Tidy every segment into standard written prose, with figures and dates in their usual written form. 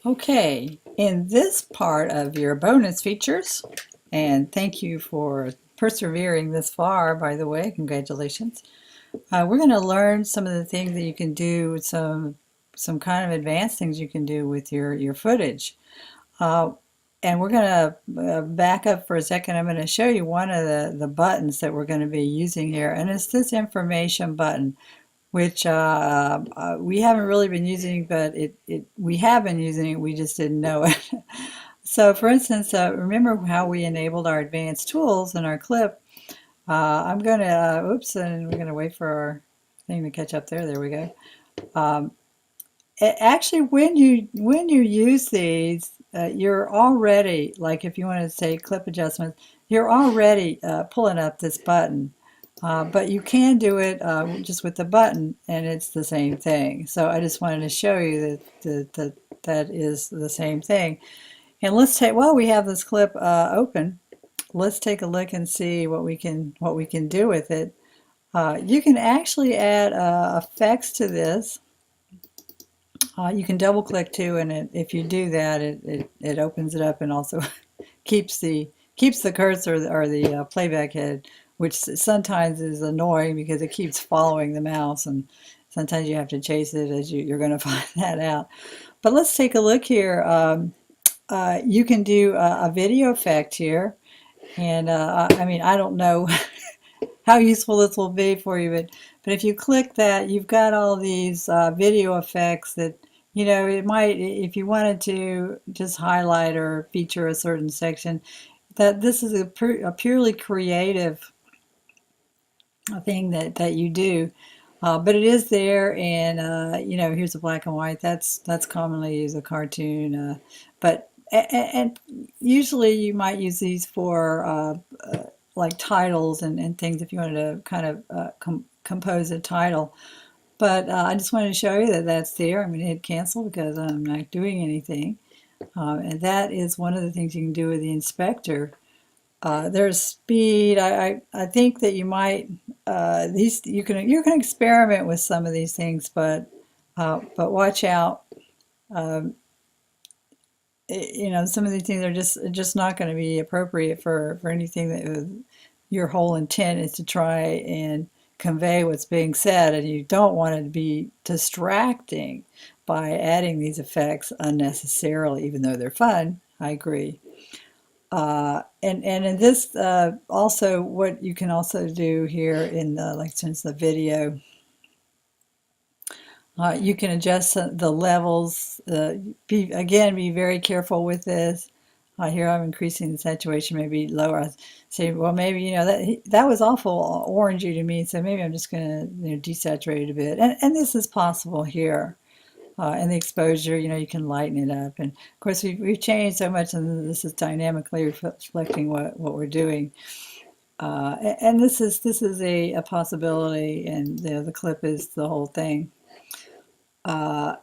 Okay, in this part of your bonus features, and thank you for persevering this far, by the way, congratulations. We're going to learn some of the things that you can do, some kind of advanced things you can do with your footage. Uh, and we're going to back up for a second. I'm going to show you one of the buttons that we're going to be using here, and it's this information button, which we haven't really been using, but we have been using it, we just didn't know it. So for instance, remember how we enabled our advanced tools in our clip. I'm going to, oops, and we're going to wait for our thing to catch up there. There we go. Um, Actually, when you use these, you're already, like if you want to say clip adjustments, you're already pulling up this button. But you can do it just with the button, and it's the same thing. So I just wanted to show you that is the same thing. And let's take, while we have this clip open, let's take a look and see what we can do with it. You can actually add effects to this. You can double click too, and if you do that, it opens it up and also keeps the cursor or the playback head, which sometimes is annoying because it keeps following the mouse, and sometimes you have to chase it as you're going to find that out. But let's take a look here. You can do a video effect here, and I mean, I don't know how useful this will be for you, but if you click that, you've got all these video effects that, it might, if you wanted to just highlight or feature a certain section, that this is a purely creative thing that you do. But it is there, and here's a black and white. That's commonly used a cartoon, but and usually you might use these for like titles and things if you wanted to kind of compose a title. But I just wanted to show you that that's there. I'm going to hit cancel because I'm not doing anything. And that is one of the things you can do with the inspector. There's speed. I think that you might these you can experiment with some of these things, but watch out. Um, some of these things are just not going to be appropriate for anything that your whole intent is to try and convey what's being said, and you don't want it to be distracting by adding these effects unnecessarily, even though they're fun. I agree. And in this, also what you can also do here in the, like, since the video, you can adjust the levels. Be very careful with this. Here I'm increasing the saturation, maybe lower. I say, well, maybe, that was awful orangey to me, so maybe I'm just going to, desaturate it a bit. And this is possible here. And the exposure, you can lighten it up. And of course, we've changed so much, and this is dynamically reflecting what we're doing. And this is a possibility, and the clip is the whole thing. Uh,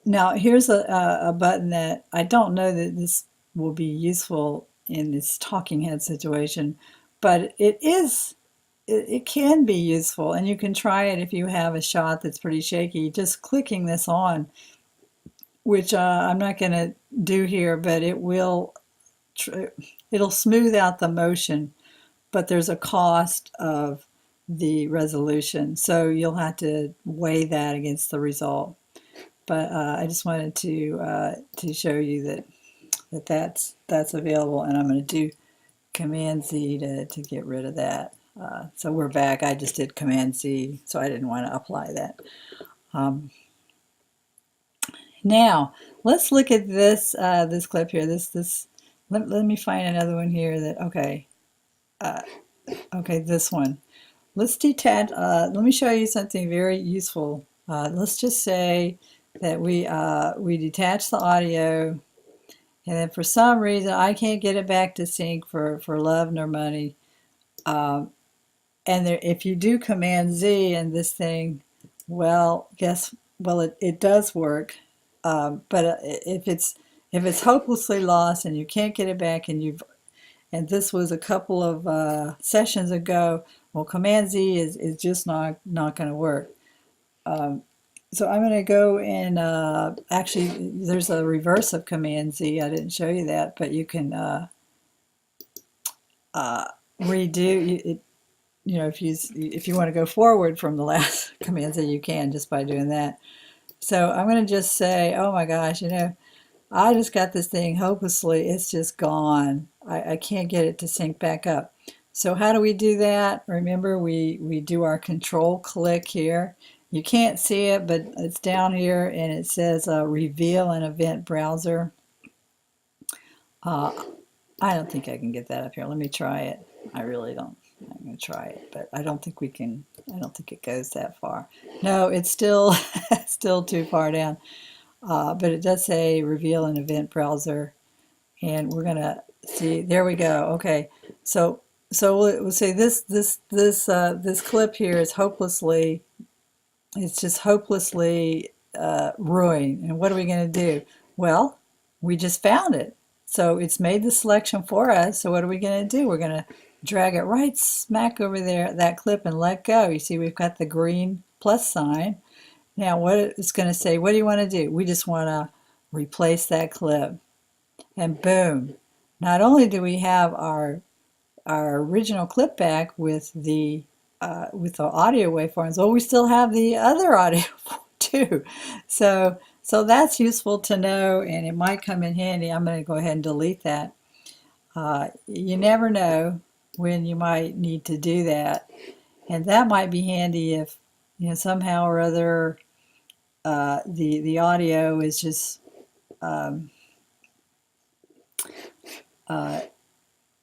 Now, here's a button that I don't know that this will be useful in this talking head situation, but it can be useful, and you can try it if you have a shot that's pretty shaky. Just clicking this on, which I'm not going to do here, but it'll smooth out the motion, but there's a cost of the resolution, so you'll have to weigh that against the result. But I just wanted to show you that's available, and I'm going to do Command Z to get rid of that. So we're back. I just did Command Z, so I didn't want to apply that. Um, Now let's look at this clip here. Let me find another one here. Uh, okay, this one. Let's detach. Let me show you something very useful. Let's just say that we detach the audio, and then for some reason I can't get it back to sync for love nor money. And if you do Command Z and this thing, well, it does work. But if it's hopelessly lost and you can't get it back, and this was a couple of sessions ago, well, Command Z is just not going to work. Um, So I'm going to go and actually, there's a reverse of Command Z. I didn't show you that, but you can redo it. You know, if you want to go forward from the last Command Z, you can just by doing that. So I'm going to just say, oh my gosh, you know, I just got this thing hopelessly. It's just gone. I can't get it to sync back up. So how do we do that? Remember, we do our control click here. You can't see it, but it's down here and it says reveal an event browser. Uh, I don't think I can get that up here. Let me try it. I really don't. I'm going to try it, but I don't think we can. I don't think it goes that far. No, it's still still too far down. But it does say reveal an event browser, and we're gonna see. There we go. Okay, so we'll say this clip here is hopelessly. It's just hopelessly ruined. And what are we gonna do? Well, we just found it. So it's made the selection for us. So what are we gonna do? We're gonna drag it right smack over there, that clip, and let go. You see, we've got the green plus sign. Now, what it's going to say, what do you want to do? We just want to replace that clip. And boom. Not only do we have our original clip back with the audio waveforms, well, we still have the other audio too. So that's useful to know, and it might come in handy. I'm going to go ahead and delete that. You never know when you might need to do that, and that might be handy if, you know, somehow or other the audio is just uh,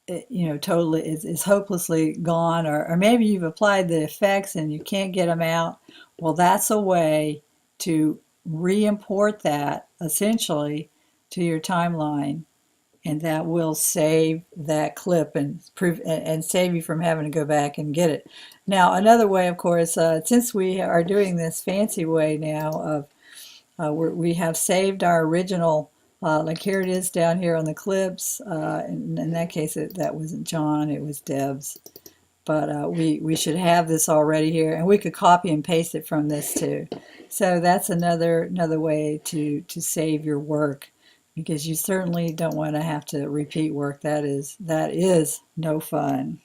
you know, totally is hopelessly gone, or maybe you've applied the effects and you can't get them out. Well, that's a way to re-import that essentially to your timeline, and that will save that clip and save you from having to go back and get it. Now, another way, of course, since we are doing this fancy way now of we have saved our original, like here it is down here on the clips. In that case, that wasn't John, it was Deb's. But we should have this already here, and we could copy and paste it from this too. So that's another way to save your work, because you certainly don't want to have to repeat work. That is no fun.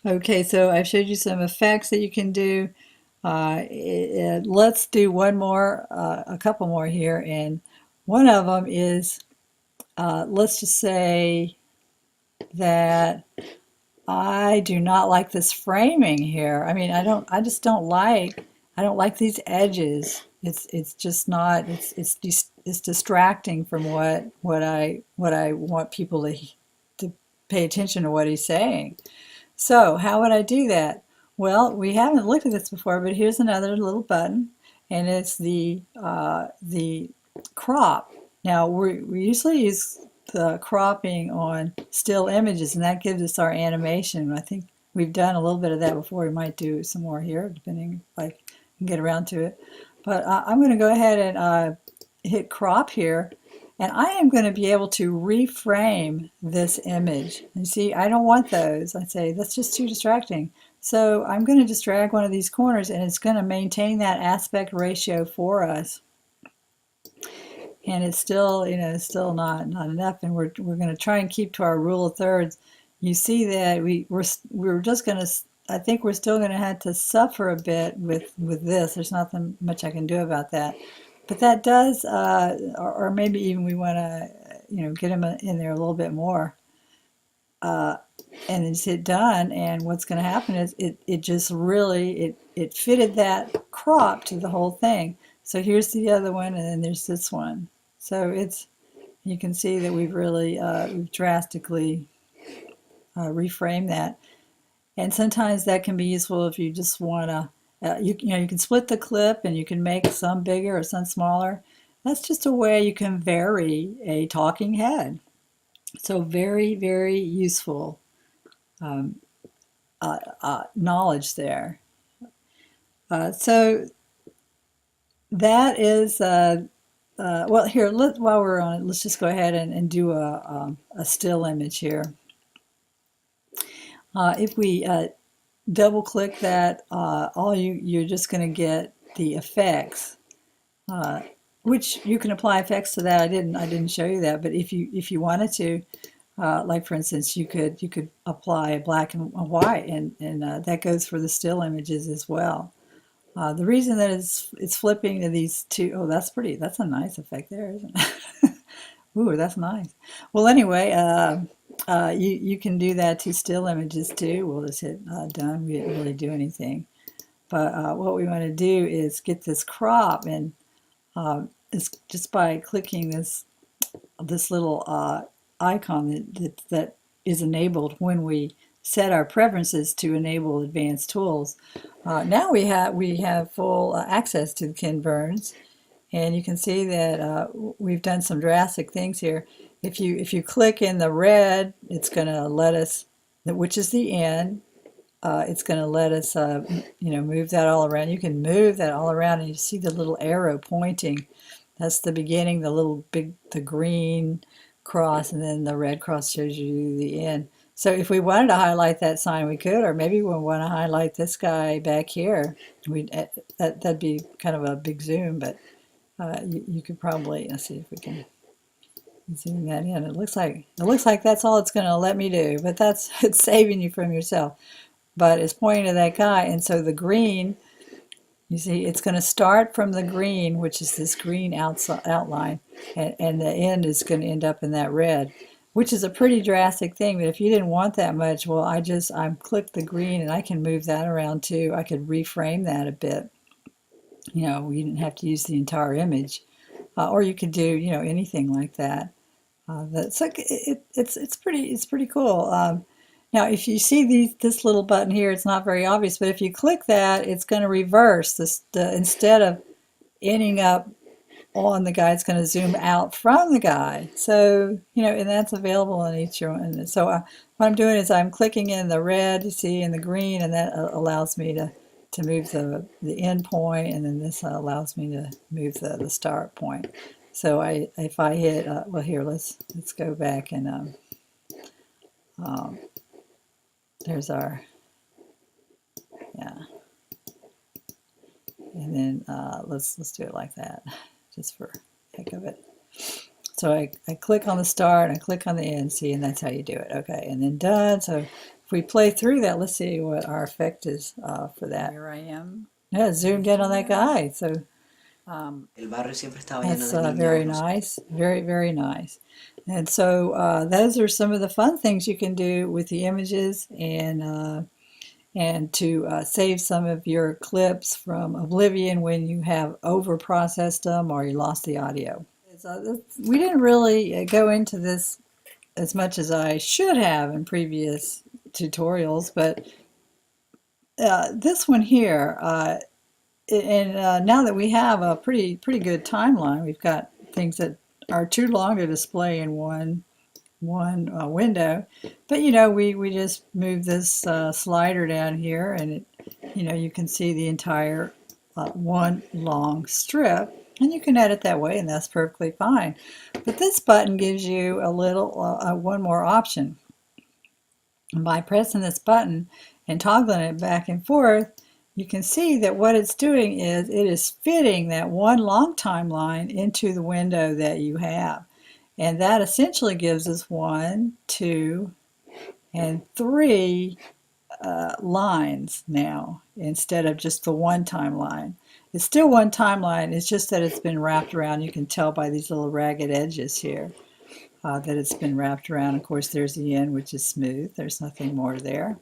Okay, so I've showed you some effects that you can do. Let's do one more, a couple more here, and one of them is, let's just say that I do not like this framing here. I mean, I just don't like, I don't like these edges. It's just not, it's distracting from what I want people to pay attention to what he's saying. So how would I do that? Well, we haven't looked at this before, but here's another little button, and it's the crop. Now, we usually use the cropping on still images, and that gives us our animation. I think we've done a little bit of that before. We might do some more here, depending if I can get around to it. But I'm going to go ahead and hit crop here, and I am going to be able to reframe this image. You see, I don't want those. I say, that's just too distracting. So I'm going to just drag one of these corners, and it's going to maintain that aspect ratio for us. And it's still, you know, still not enough, and we're going to try and keep to our rule of thirds. You see that we're just going to, I think we're still going to have to suffer a bit with this. There's nothing much I can do about that. But that does, or maybe even we want to, you know, get them in there a little bit more, and then just hit done. And what's going to happen is it just really, it fitted that crop to the whole thing. So here's the other one, and then there's this one. So it's, you can see that we've really, we've drastically reframed that. And sometimes that can be useful if you just want to, you know, you can split the clip and you can make some bigger or some smaller. That's just a way you can vary a talking head. So very, very useful knowledge there. So that is, well, here, while we're on it, let's just go ahead and do a still image here. If we double click that, you're just going to get the effects, which you can apply effects to that. I didn't show you that, but if you wanted to, like for instance, you could apply black and white, and that goes for the still images as well. The reason that it's flipping to these two, oh, that's a nice effect there, isn't it? Ooh, that's nice. Well, anyway, you can do that to still images too. We'll just hit done. We didn't really do anything. But what we want to do is get this crop, and it's just by clicking this little icon that is enabled when we set our preferences to enable advanced tools. Now we have full access to the Ken Burns, and you can see that we've done some drastic things here. If you click in the red, it's going to let us, which is the end. It's going to let us, move that all around. You can move that all around, and you see the little arrow pointing. That's the beginning, the green cross, and then the red cross shows you the end. So if we wanted to highlight that sign, we could, or maybe we want to highlight this guy back here. That'd be kind of a big zoom, but you could probably, let's see if we can zoom that in. It looks like that's all it's going to let me do, but it's saving you from yourself. But it's pointing to that guy, and so the green, you see, it's going to start from the green, which is this green outline, and the end is going to end up in that red, which is a pretty drastic thing. But if you didn't want that much, well, I click the green, and I can move that around too. I could reframe that a bit. You didn't have to use the entire image, or you could do anything like that. That's like it's pretty cool. Now, if you see this little button here, it's not very obvious, but if you click that, it's going to reverse this. Instead of ending up on the guy, it's going to zoom out from the guy. So, and that's available in each one. So what I'm doing is I'm clicking in the red, you see, and the green, and that allows me to move the end point, and then this allows me to move the start point. So if I hit, well, here, let's go back, and there's our, yeah, and then let's do it like that, just for heck of it. So I click on the start, and I click on the end, see, and that's how you do it. Okay, and then done. So if we play through that, let's see what our effect is for that. Here I am. Yeah, zoomed in on that guy. So that's very nice, very nice. And so those are some of the fun things you can do with the images, and to save some of your clips from oblivion when you have over-processed them or you lost the audio. We didn't really go into this as much as I should have in previous tutorials, but this one here, and now that we have a pretty good timeline, we've got things that are too long to display in one window, but we just move this slider down here, and it, you can see the entire one long strip, and you can edit that way, and that's perfectly fine. But this button gives you a little one more option. And by pressing this button and toggling it back and forth, you can see that what it's doing is it is fitting that one long timeline into the window that you have. And that essentially gives us 1, 2, and 3 lines now, instead of just the one timeline. It's still one timeline, it's just that it's been wrapped around. You can tell by these little ragged edges here that it's been wrapped around. Of course, there's the end, which is smooth. There's nothing more there.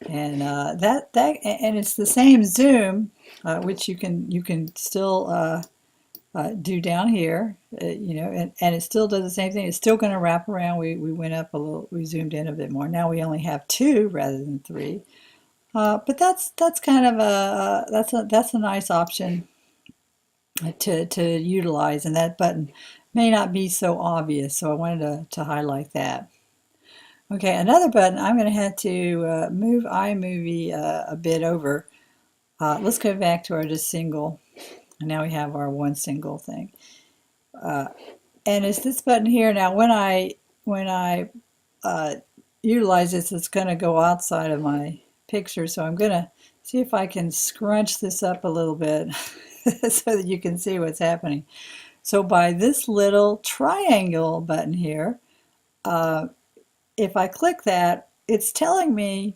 And and it's the same zoom, which you can still do down here, and it still does the same thing. It's still going to wrap around. We went up a little, we zoomed in a bit more. Now we only have 2 rather than 3. But that's kind of that's a nice option to utilize, and that button may not be so obvious, so I wanted to highlight that. Okay, another button, I'm going to have to move iMovie a bit over. Let's go back to our just single. And now we have our one single thing. And it's this button here. Now when I utilize this, it's going to go outside of my picture. So I'm going to see if I can scrunch this up a little bit so that you can see what's happening. So by this little triangle button here, uh, if I click that, it's telling me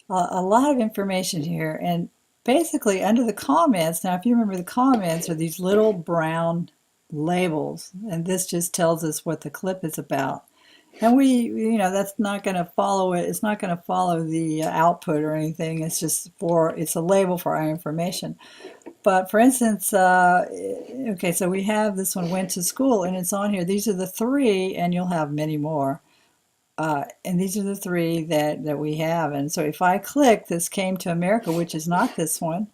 a lot of information here. And basically under the comments, now if you remember, the comments are these little brown labels, and this just tells us what the clip is about. And that's not going to follow it. It's not going to follow the output or anything. It's just it's a label for our information. But for instance, okay, so we have this one, went to school, and it's on here. These are the three, and you'll have many more. And these are the three that we have. And so if I click this came to America, which is not this one,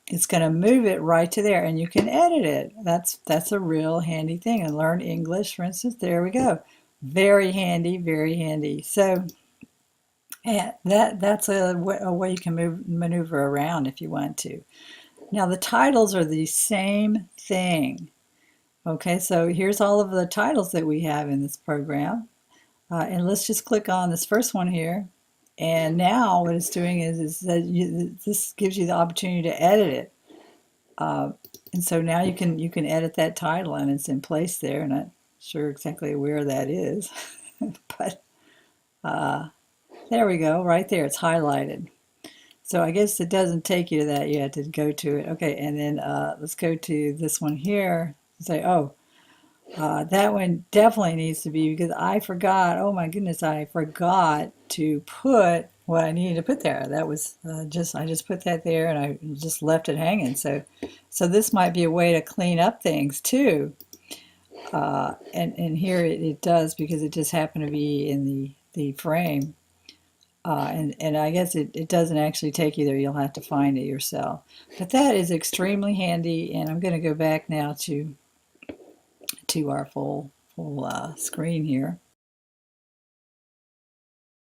it's going to move it right to there, and you can edit it. That's a real handy thing. And learn English, for instance, there we go. Very handy, very handy. So and that's a way you can maneuver around if you want to. Now the titles are the same thing. Okay, so here's all of the titles that we have in this program. And let's just click on this first one here. And now what it's doing is that this gives you the opportunity to edit it. And so now you can edit that title, and it's in place there. And I'm not sure exactly where that is, but there we go, right there. It's highlighted. So I guess it doesn't take you to that. You have to go to it. Okay, and then let's go to this one here and say, oh, that one definitely needs to be, because I forgot, oh my goodness, I forgot to put what I needed to put there. That was I just put that there, and I just left it hanging. So this might be a way to clean up things too. And here it does, because it just happened to be in the frame. And I guess it doesn't actually take you there. You'll have to find it yourself. But that is extremely handy, and I'm going to go back now to our full screen here.